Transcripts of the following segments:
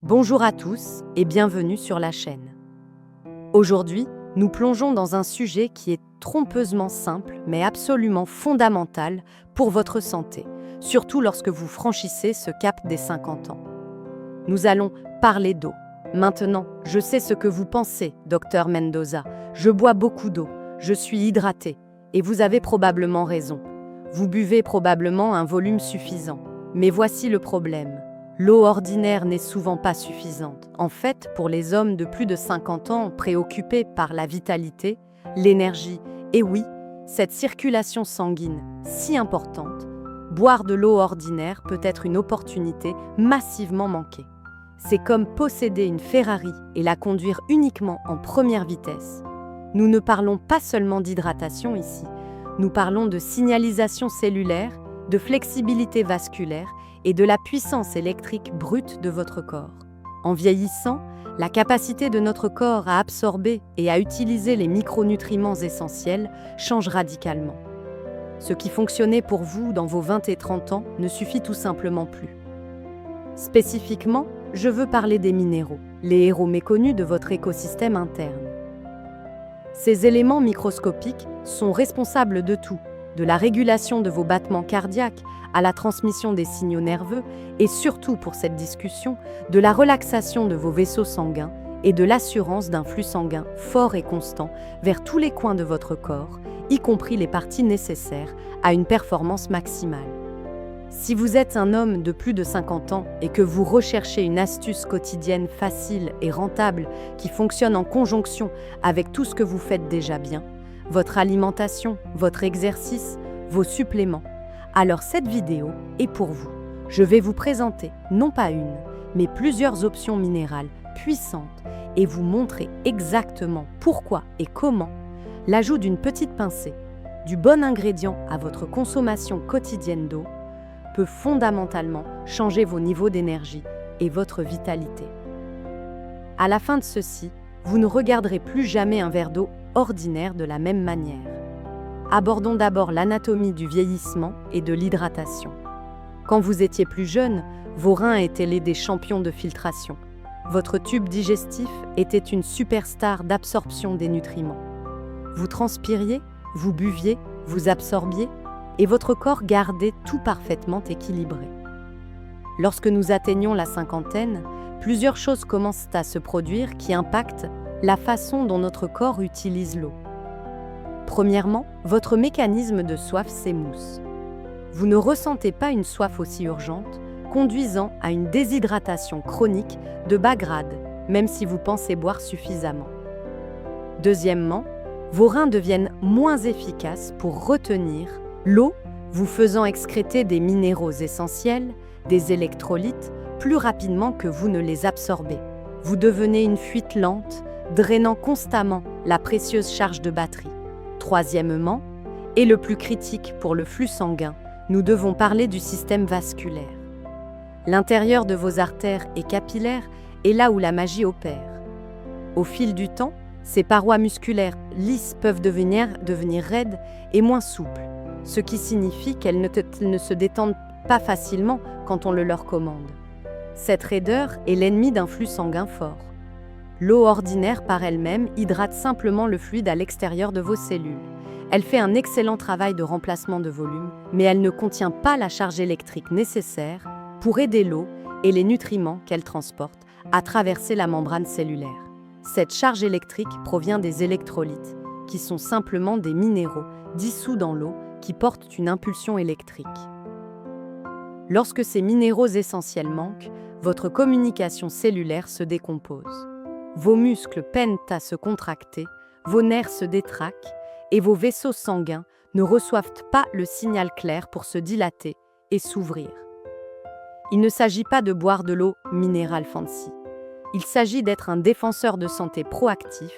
Bonjour à tous et bienvenue sur la chaîne. Aujourd'hui, nous plongeons dans un sujet qui est trompeusement simple mais absolument fondamental pour votre santé, surtout lorsque vous franchissez ce cap des 50 ans. Nous allons parler d'eau. Maintenant, je sais ce que vous pensez, Dr Mendoza. Je bois beaucoup d'eau, je suis hydraté, et vous avez probablement raison. Vous buvez probablement un volume suffisant. Mais voici le problème. L'eau ordinaire n'est souvent pas suffisante. En fait, pour les hommes de plus de 50 ans préoccupés par la vitalité, l'énergie et oui, cette circulation sanguine si importante, boire de l'eau ordinaire peut être une opportunité massivement manquée. C'est comme posséder une Ferrari et la conduire uniquement en première vitesse. Nous ne parlons pas seulement d'hydratation ici, nous parlons de signalisation cellulaire, de flexibilité vasculaire et de la puissance électrique brute de votre corps. En vieillissant, la capacité de notre corps à absorber et à utiliser les micronutriments essentiels change radicalement. Ce qui fonctionnait pour vous dans vos 20 et 30 ans ne suffit tout simplement plus. Spécifiquement, je veux parler des minéraux, les héros méconnus de votre écosystème interne. Ces éléments microscopiques sont responsables de tout, de la régulation de vos battements cardiaques à la transmission des signaux nerveux et surtout pour cette discussion, de la relaxation de vos vaisseaux sanguins et de l'assurance d'un flux sanguin fort et constant vers tous les coins de votre corps, y compris les parties nécessaires à une performance maximale. Si vous êtes un homme de plus de 50 ans et que vous recherchez une astuce quotidienne facile et rentable qui fonctionne en conjonction avec tout ce que vous faites déjà bien, votre alimentation, votre exercice, vos suppléments, alors cette vidéo est pour vous. Je vais vous présenter non pas une, mais plusieurs options minérales puissantes et vous montrer exactement pourquoi et comment l'ajout d'une petite pincée, du bon ingrédient à votre consommation quotidienne d'eau, peut fondamentalement changer vos niveaux d'énergie et votre vitalité. À la fin de ceci, vous ne regarderez plus jamais un verre d'eau ordinaire de la même manière. Abordons d'abord l'anatomie du vieillissement et de l'hydratation. Quand vous étiez plus jeune, vos reins étaient des champions de filtration. Votre tube digestif était une superstar d'absorption des nutriments. Vous transpiriez, vous buviez, vous absorbiez, et votre corps gardait tout parfaitement équilibré. Lorsque nous atteignons la cinquantaine, plusieurs choses commencent à se produire qui impactent la façon dont notre corps utilise l'eau. Premièrement, votre mécanisme de soif s'émousse. Vous ne ressentez pas une soif aussi urgente, conduisant à une déshydratation chronique de bas grade, même si vous pensez boire suffisamment. Deuxièmement, vos reins deviennent moins efficaces pour retenir l'eau, vous faisant excréter des minéraux essentiels, des électrolytes, plus rapidement que vous ne les absorbez. Vous devenez une fuite lente, drainant constamment la précieuse charge de batterie. Troisièmement, et le plus critique pour le flux sanguin, nous devons parler du système vasculaire. L'intérieur de vos artères et capillaires est là où la magie opère. Au fil du temps, ces parois musculaires lisses peuvent devenir raides et moins souples, ce qui signifie qu'elles ne se détendent pas facilement quand on le leur commande. Cette raideur est l'ennemi d'un flux sanguin fort. L'eau ordinaire par elle-même hydrate simplement le fluide à l'extérieur de vos cellules. Elle fait un excellent travail de remplacement de volume, mais elle ne contient pas la charge électrique nécessaire pour aider l'eau et les nutriments qu'elle transporte à traverser la membrane cellulaire. Cette charge électrique provient des électrolytes, qui sont simplement des minéraux dissous dans l'eau qui portent une impulsion électrique. Lorsque ces minéraux essentiels manquent, votre communication cellulaire se décompose. Vos muscles peinent à se contracter, vos nerfs se détraquent et vos vaisseaux sanguins ne reçoivent pas le signal clair pour se dilater et s'ouvrir. Il ne s'agit pas de boire de l'eau minérale fancy. Il s'agit d'être un défenseur de santé proactif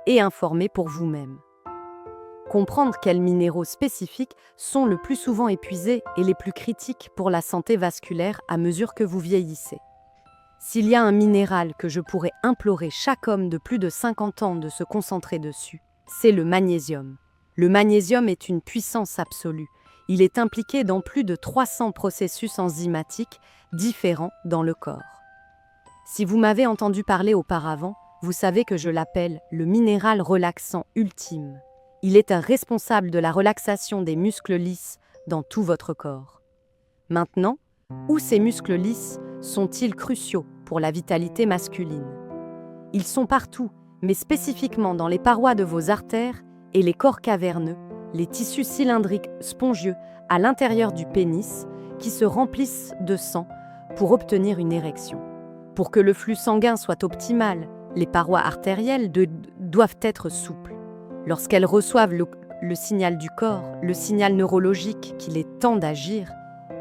et informé pour vous-même. Comprendre quels minéraux spécifiques sont le plus souvent épuisés et les plus critiques pour la santé vasculaire à mesure que vous vieillissez. S'il y a un minéral que je pourrais implorer chaque homme de plus de 50 ans de se concentrer dessus, c'est le magnésium. Le magnésium est une puissance absolue. Il est impliqué dans plus de 300 processus enzymatiques différents dans le corps. Si vous m'avez entendu parler auparavant, vous savez que je l'appelle le minéral relaxant ultime. Il est un responsable de la relaxation des muscles lisses dans tout votre corps. Maintenant, où ces muscles lisses sont-ils cruciaux pour la vitalité masculine? Ils sont partout, mais spécifiquement dans les parois de vos artères et les corps caverneux, les tissus cylindriques spongieux à l'intérieur du pénis qui se remplissent de sang pour obtenir une érection. Pour que le flux sanguin soit optimal, les parois artérielles doivent être souples. Lorsqu'elles reçoivent le signal du corps, le signal neurologique qu'il est temps d'agir,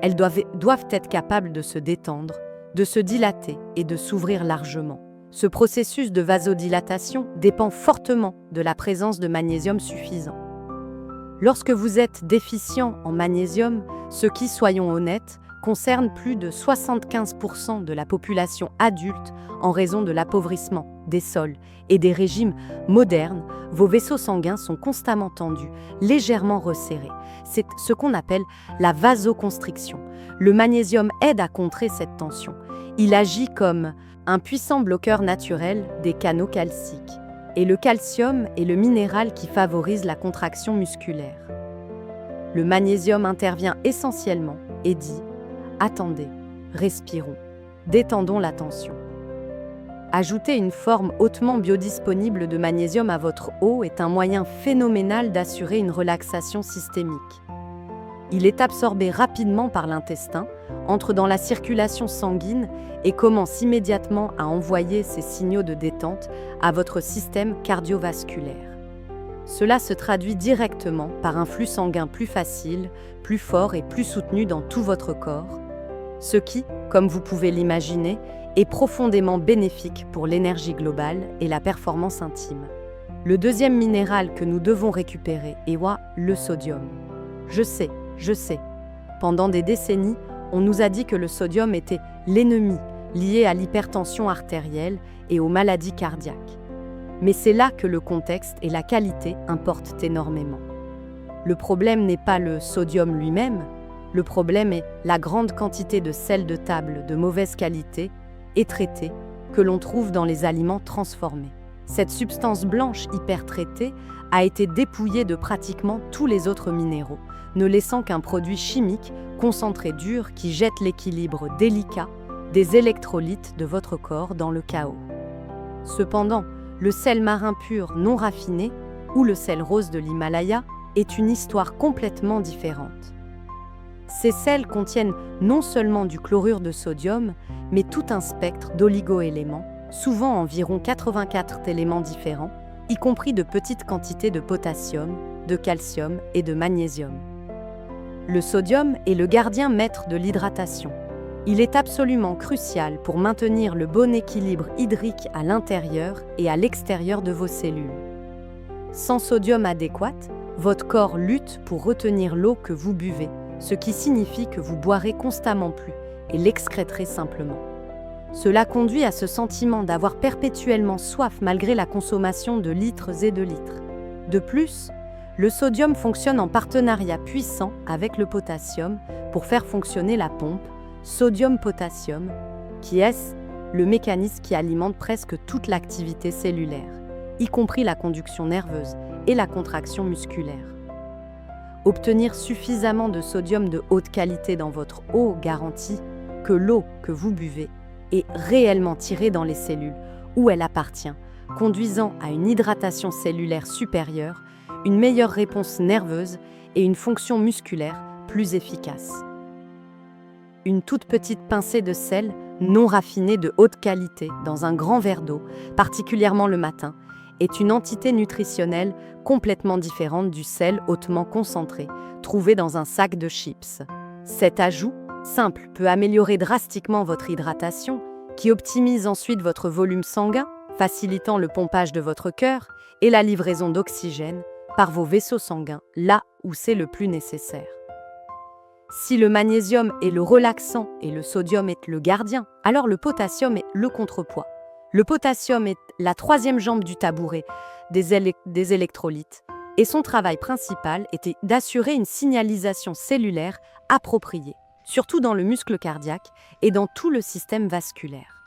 elles doivent être capables de se détendre, de se dilater et de s'ouvrir largement. Ce processus de vasodilatation dépend fortement de la présence de magnésium suffisant. Lorsque vous êtes déficient en magnésium, ce qui, soyons honnêtes, concerne plus de 75% de la population adulte en raison de l'appauvrissement des sols et des régimes modernes, vos vaisseaux sanguins sont constamment tendus, légèrement resserrés. C'est ce qu'on appelle la vasoconstriction. Le magnésium aide à contrer cette tension. Il agit comme un puissant bloqueur naturel des canaux calciques. Et le calcium est le minéral qui favorise la contraction musculaire. Le magnésium intervient essentiellement et dit « Attendez, respirons, détendons la tension ». Ajouter une forme hautement biodisponible de magnésium à votre eau est un moyen phénoménal d'assurer une relaxation systémique. Il est absorbé rapidement par l'intestin, entre dans la circulation sanguine et commence immédiatement à envoyer ses signaux de détente à votre système cardiovasculaire. Cela se traduit directement par un flux sanguin plus facile, plus fort et plus soutenu dans tout votre corps, ce qui, comme vous pouvez l'imaginer, est profondément bénéfique pour l'énergie globale et la performance intime. Le deuxième minéral que nous devons récupérer est le sodium. Je sais. Pendant des décennies, on nous a dit que le sodium était l'ennemi lié à l'hypertension artérielle et aux maladies cardiaques. Mais c'est là que le contexte et la qualité importent énormément. Le problème n'est pas le sodium lui-même, le problème est la grande quantité de sel de table de mauvaise qualité et traité que l'on trouve dans les aliments transformés. Cette substance blanche hyper traitée a été dépouillée de pratiquement tous les autres minéraux, ne laissant qu'un produit chimique concentré dur qui jette l'équilibre délicat des électrolytes de votre corps dans le chaos. Cependant, le sel marin pur non raffiné ou le sel rose de l'Himalaya est une histoire complètement différente. Ces sels contiennent non seulement du chlorure de sodium, mais tout un spectre d'oligo-éléments, souvent environ 84 éléments différents, y compris de petites quantités de potassium, de calcium et de magnésium. Le sodium est le gardien maître de l'hydratation. Il est absolument crucial pour maintenir le bon équilibre hydrique à l'intérieur et à l'extérieur de vos cellules. Sans sodium adéquat, votre corps lutte pour retenir l'eau que vous buvez, ce qui signifie que vous boirez constamment plus et l'excréterez simplement. Cela conduit à ce sentiment d'avoir perpétuellement soif malgré la consommation de litres et de litres. De plus, le sodium fonctionne en partenariat puissant avec le potassium pour faire fonctionner la pompe sodium-potassium, qui est le mécanisme qui alimente presque toute l'activité cellulaire, y compris la conduction nerveuse et la contraction musculaire. Obtenir suffisamment de sodium de haute qualité dans votre eau garantit que l'eau que vous buvez est réellement tirée dans les cellules où elle appartient, conduisant à une hydratation cellulaire supérieure, une meilleure réponse nerveuse et une fonction musculaire plus efficace. Une toute petite pincée de sel non raffiné de haute qualité dans un grand verre d'eau, particulièrement le matin, est une entité nutritionnelle complètement différente du sel hautement concentré, trouvé dans un sac de chips. Cet ajout, simple, peut améliorer drastiquement votre hydratation, qui optimise ensuite votre volume sanguin, facilitant le pompage de votre cœur et la livraison d'oxygène par vos vaisseaux sanguins, là où c'est le plus nécessaire. Si le magnésium est le relaxant et le sodium est le gardien, alors le potassium est le contrepoids. Le potassium est la troisième jambe du tabouret des électrolytes et son travail principal était d'assurer une signalisation cellulaire appropriée, surtout dans le muscle cardiaque et dans tout le système vasculaire.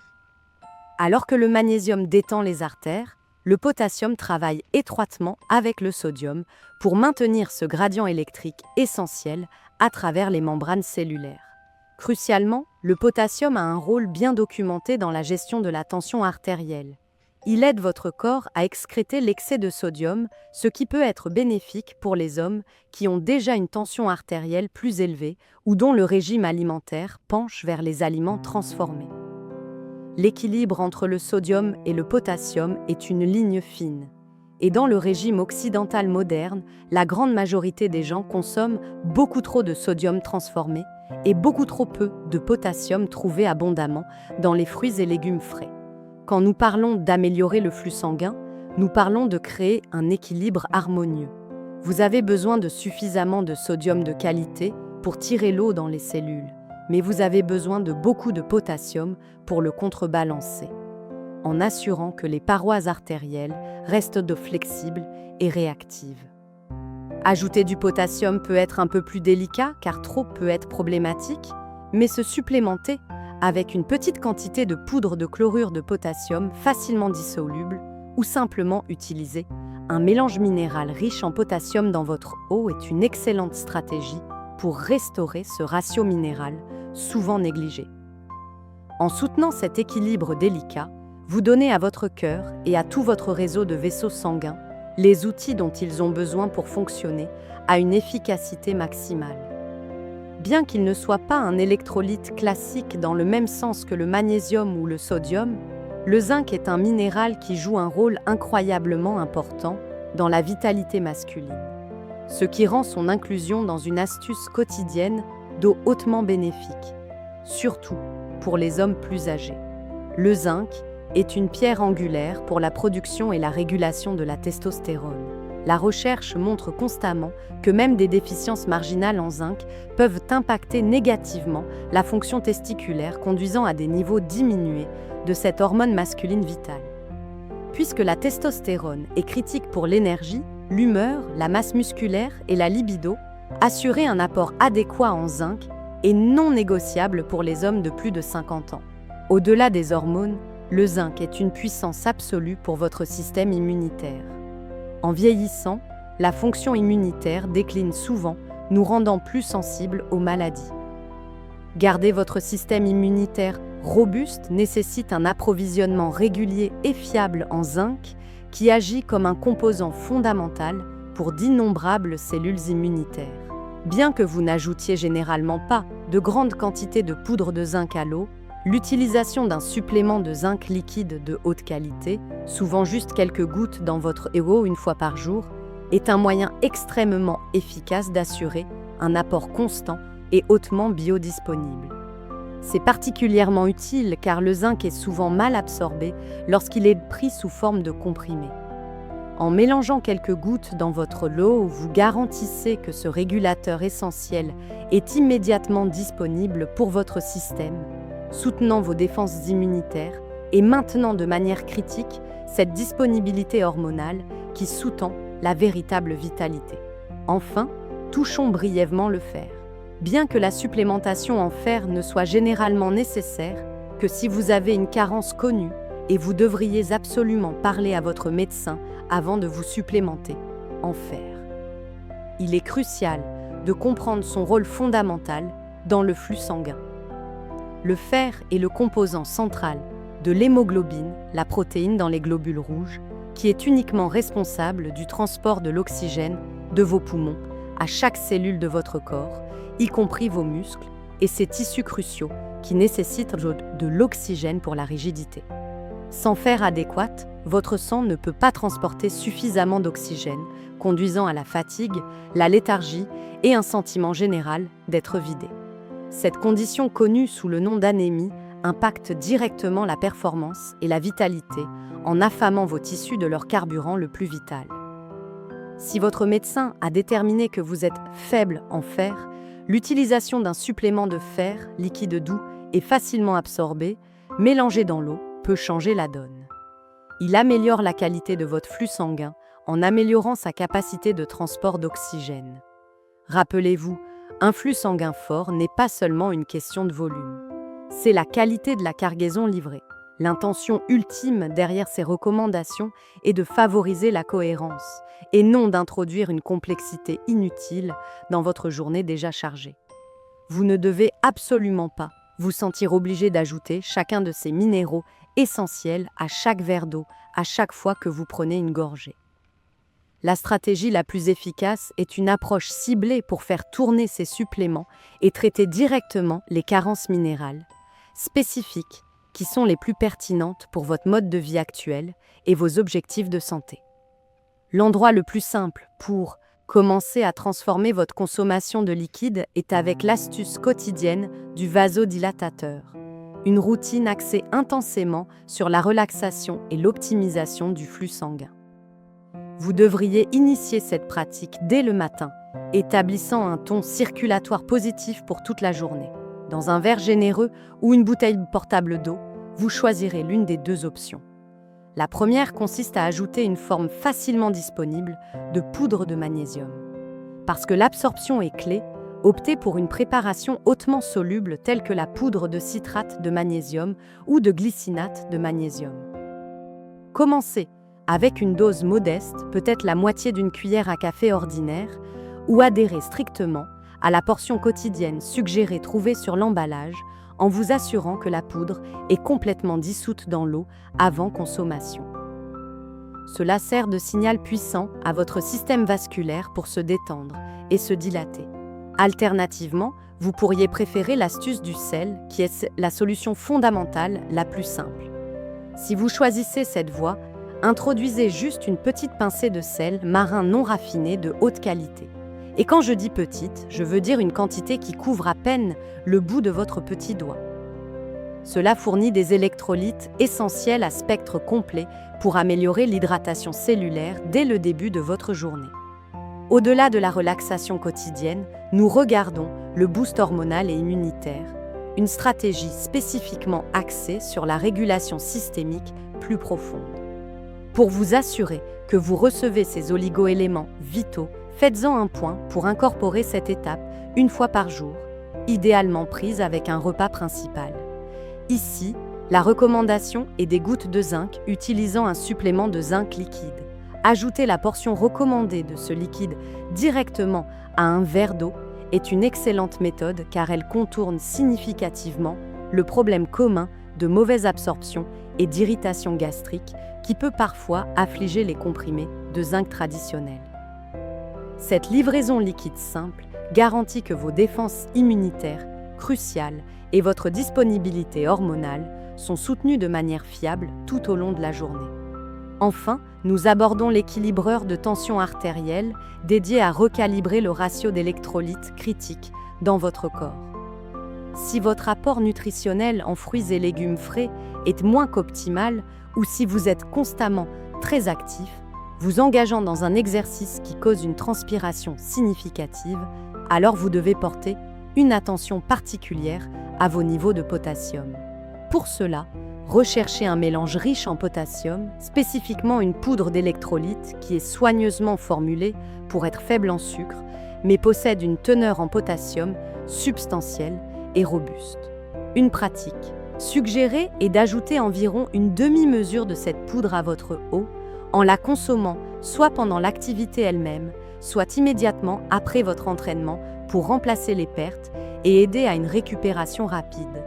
Alors que le magnésium détend les artères, le potassium travaille étroitement avec le sodium pour maintenir ce gradient électrique essentiel à travers les membranes cellulaires. Crucialement, le potassium a un rôle bien documenté dans la gestion de la tension artérielle. Il aide votre corps à excréter l'excès de sodium, ce qui peut être bénéfique pour les hommes qui ont déjà une tension artérielle plus élevée ou dont le régime alimentaire penche vers les aliments transformés. L'équilibre entre le sodium et le potassium est une ligne fine. Et dans le régime occidental moderne, la grande majorité des gens consomment beaucoup trop de sodium transformé et beaucoup trop peu de potassium trouvé abondamment dans les fruits et légumes frais. Quand nous parlons d'améliorer le flux sanguin, nous parlons de créer un équilibre harmonieux. Vous avez besoin de suffisamment de sodium de qualité pour tirer l'eau dans les cellules, mais vous avez besoin de beaucoup de potassium pour le contrebalancer, en assurant que les parois artérielles restent flexibles et réactives. Ajouter du potassium peut être un peu plus délicat car trop peut être problématique, mais se supplémenter avec une petite quantité de poudre de chlorure de potassium facilement dissoluble ou simplement utiliser un mélange minéral riche en potassium dans votre eau est une excellente stratégie pour restaurer ce ratio minéral souvent négligé. En soutenant cet équilibre délicat, vous donnez à votre cœur et à tout votre réseau de vaisseaux sanguins les outils dont ils ont besoin pour fonctionner à une efficacité maximale. Bien qu'il ne soit pas un électrolyte classique dans le même sens que le magnésium ou le sodium, le zinc est un minéral qui joue un rôle incroyablement important dans la vitalité masculine, ce qui rend son inclusion dans une astuce quotidienne d'eau hautement bénéfique, surtout pour les hommes plus âgés. Le zinc est une pierre angulaire pour la production et la régulation de la testostérone. La recherche montre constamment que même des déficiences marginales en zinc peuvent impacter négativement la fonction testiculaire, conduisant à des niveaux diminués de cette hormone masculine vitale. Puisque la testostérone est critique pour l'énergie, l'humeur, la masse musculaire et la libido, assurer un apport adéquat en zinc est non négociable pour les hommes de plus de 50 ans. Au-delà des hormones, le zinc est une puissance absolue pour votre système immunitaire. En vieillissant, la fonction immunitaire décline souvent, nous rendant plus sensibles aux maladies. Garder votre système immunitaire robuste nécessite un approvisionnement régulier et fiable en zinc qui agit comme un composant fondamental pour d'innombrables cellules immunitaires. Bien que vous n'ajoutiez généralement pas de grandes quantités de poudre de zinc à l'eau, l'utilisation d'un supplément de zinc liquide de haute qualité, souvent juste quelques gouttes dans votre eau une fois par jour, est un moyen extrêmement efficace d'assurer un apport constant et hautement biodisponible. C'est particulièrement utile car le zinc est souvent mal absorbé lorsqu'il est pris sous forme de comprimé. En mélangeant quelques gouttes dans votre eau, vous garantissez que ce régulateur essentiel est immédiatement disponible pour votre système, soutenant vos défenses immunitaires et maintenant de manière critique cette disponibilité hormonale qui sous-tend la véritable vitalité. Enfin, touchons brièvement le fer. Bien que la supplémentation en fer ne soit généralement nécessaire que si vous avez une carence connue et vous devriez absolument parler à votre médecin avant de vous supplémenter en fer. Il est crucial de comprendre son rôle fondamental dans le flux sanguin. Le fer est le composant central de l'hémoglobine, la protéine dans les globules rouges, qui est uniquement responsable du transport de l'oxygène de vos poumons à chaque cellule de votre corps, y compris vos muscles et ses tissus cruciaux qui nécessitent de l'oxygène pour la rigidité. Sans fer adéquat, votre sang ne peut pas transporter suffisamment d'oxygène, conduisant à la fatigue, la léthargie et un sentiment général d'être vidé. Cette condition connue sous le nom d'anémie impacte directement la performance et la vitalité en affamant vos tissus de leur carburant le plus vital. Si votre médecin a déterminé que vous êtes faible en fer, l'utilisation d'un supplément de fer, liquide doux et facilement absorbé, mélangé dans l'eau, peut changer la donne. Il améliore la qualité de votre flux sanguin en améliorant sa capacité de transport d'oxygène. Rappelez-vous, un flux sanguin fort n'est pas seulement une question de volume. C'est la qualité de la cargaison livrée. L'intention ultime derrière ces recommandations est de favoriser la cohérence et non d'introduire une complexité inutile dans votre journée déjà chargée. Vous ne devez absolument pas vous sentir obligé d'ajouter chacun de ces minéraux essentiels à chaque verre d'eau, à chaque fois que vous prenez une gorgée. La stratégie la plus efficace est une approche ciblée pour faire tourner ces suppléments et traiter directement les carences minérales spécifiques qui sont les plus pertinentes pour votre mode de vie actuel et vos objectifs de santé. L'endroit le plus simple pour commencer à transformer votre consommation de liquide est avec l'astuce quotidienne du vasodilatateur, une routine axée intensément sur la relaxation et l'optimisation du flux sanguin. Vous devriez initier cette pratique dès le matin, établissant un ton circulatoire positif pour toute la journée. Dans un verre généreux ou une bouteille portable d'eau, vous choisirez l'une des deux options. La première consiste à ajouter une forme facilement disponible de poudre de magnésium. Parce que l'absorption est clé, optez pour une préparation hautement soluble telle que la poudre de citrate de magnésium ou de glycinate de magnésium. Commencez avec une dose modeste, peut-être la moitié d'une cuillère à café ordinaire, ou adhérez strictement à la portion quotidienne suggérée trouvée sur l'emballage en vous assurant que la poudre est complètement dissoute dans l'eau avant consommation. Cela sert de signal puissant à votre système vasculaire pour se détendre et se dilater. Alternativement, vous pourriez préférer l'astuce du sel, qui est la solution fondamentale la plus simple. Si vous choisissez cette voie, introduisez juste une petite pincée de sel marin non raffiné de haute qualité. Et quand je dis petite, je veux dire une quantité qui couvre à peine le bout de votre petit doigt. Cela fournit des électrolytes essentiels à spectre complet pour améliorer l'hydratation cellulaire dès le début de votre journée. Au-delà de la relaxation quotidienne, nous regardons le boost hormonal et immunitaire, une stratégie spécifiquement axée sur la régulation systémique plus profonde. Pour vous assurer que vous recevez ces oligo-éléments vitaux, faites-en un point pour incorporer cette étape une fois par jour, idéalement prise avec un repas principal. Ici, la recommandation est des gouttes de zinc utilisant un supplément de zinc liquide. Ajouter la portion recommandée de ce liquide directement à un verre d'eau est une excellente méthode car elle contourne significativement le problème commun de mauvaise absorption et d'irritation gastrique qui peut parfois affliger les comprimés de zinc traditionnels. Cette livraison liquide simple garantit que vos défenses immunitaires, cruciales, et votre disponibilité hormonale sont soutenues de manière fiable tout au long de la journée. Enfin, nous abordons l'équilibreur de tension artérielle dédié à recalibrer le ratio d'électrolytes critique dans votre corps. Si votre apport nutritionnel en fruits et légumes frais est moins qu'optimal ou si vous êtes constamment très actif, vous engageant dans un exercice qui cause une transpiration significative, alors vous devez porter une attention particulière à vos niveaux de potassium. Pour cela, recherchez un mélange riche en potassium, spécifiquement une poudre d'électrolyte qui est soigneusement formulée pour être faible en sucre, mais possède une teneur en potassium substantielle et robuste. Une pratique suggérée est d'ajouter environ une demi-mesure de cette poudre à votre eau en la consommant soit pendant l'activité elle-même, soit immédiatement après votre entraînement pour remplacer les pertes et aider à une récupération rapide.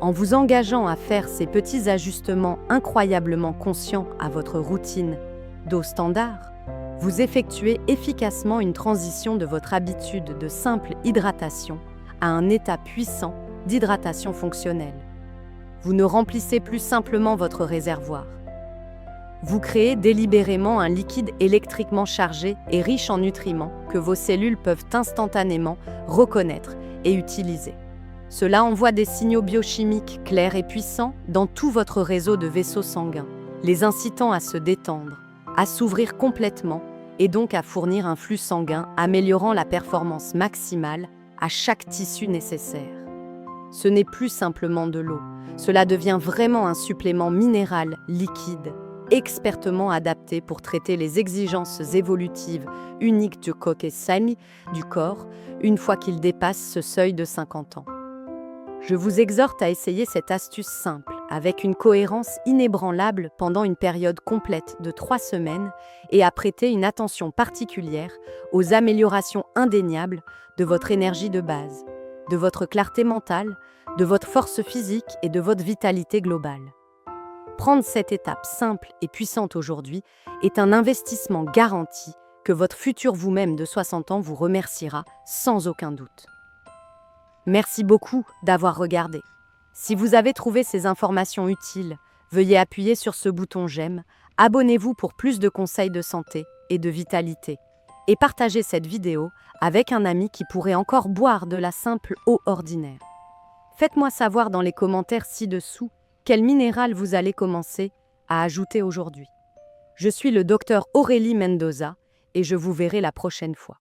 En vous engageant à faire ces petits ajustements incroyablement conscients à votre routine d'eau standard, vous effectuez efficacement une transition de votre habitude de simple hydratation à un état puissant d'hydratation fonctionnelle. Vous ne remplissez plus simplement votre réservoir. Vous créez délibérément un liquide électriquement chargé et riche en nutriments que vos cellules peuvent instantanément reconnaître et utiliser. Cela envoie des signaux biochimiques clairs et puissants dans tout votre réseau de vaisseaux sanguins, les incitant à se détendre, à s'ouvrir complètement et donc à fournir un flux sanguin améliorant la performance maximale à chaque tissu nécessaire. Ce n'est plus simplement de l'eau, cela devient vraiment un supplément minéral liquide, expertement adapté pour traiter les exigences évolutives uniques du kokesami du corps une fois qu'il dépasse ce seuil de 50 ans. Je vous exhorte à essayer cette astuce simple, avec une cohérence inébranlable pendant une période complète de 3 semaines et à prêter une attention particulière aux améliorations indéniables de votre énergie de base, de votre clarté mentale, de votre force physique et de votre vitalité globale. Prendre cette étape simple et puissante aujourd'hui est un investissement garanti que votre futur vous-même de 60 ans vous remerciera sans aucun doute. Merci beaucoup d'avoir regardé. Si vous avez trouvé ces informations utiles, veuillez appuyer sur ce bouton j'aime, abonnez-vous pour plus de conseils de santé et de vitalité, et partagez cette vidéo avec un ami qui pourrait encore boire de la simple eau ordinaire. Faites-moi savoir dans les commentaires ci-dessous quel minéral vous allez commencer à ajouter aujourd'hui. Je suis le docteur Aurélie Mendoza et je vous verrai la prochaine fois.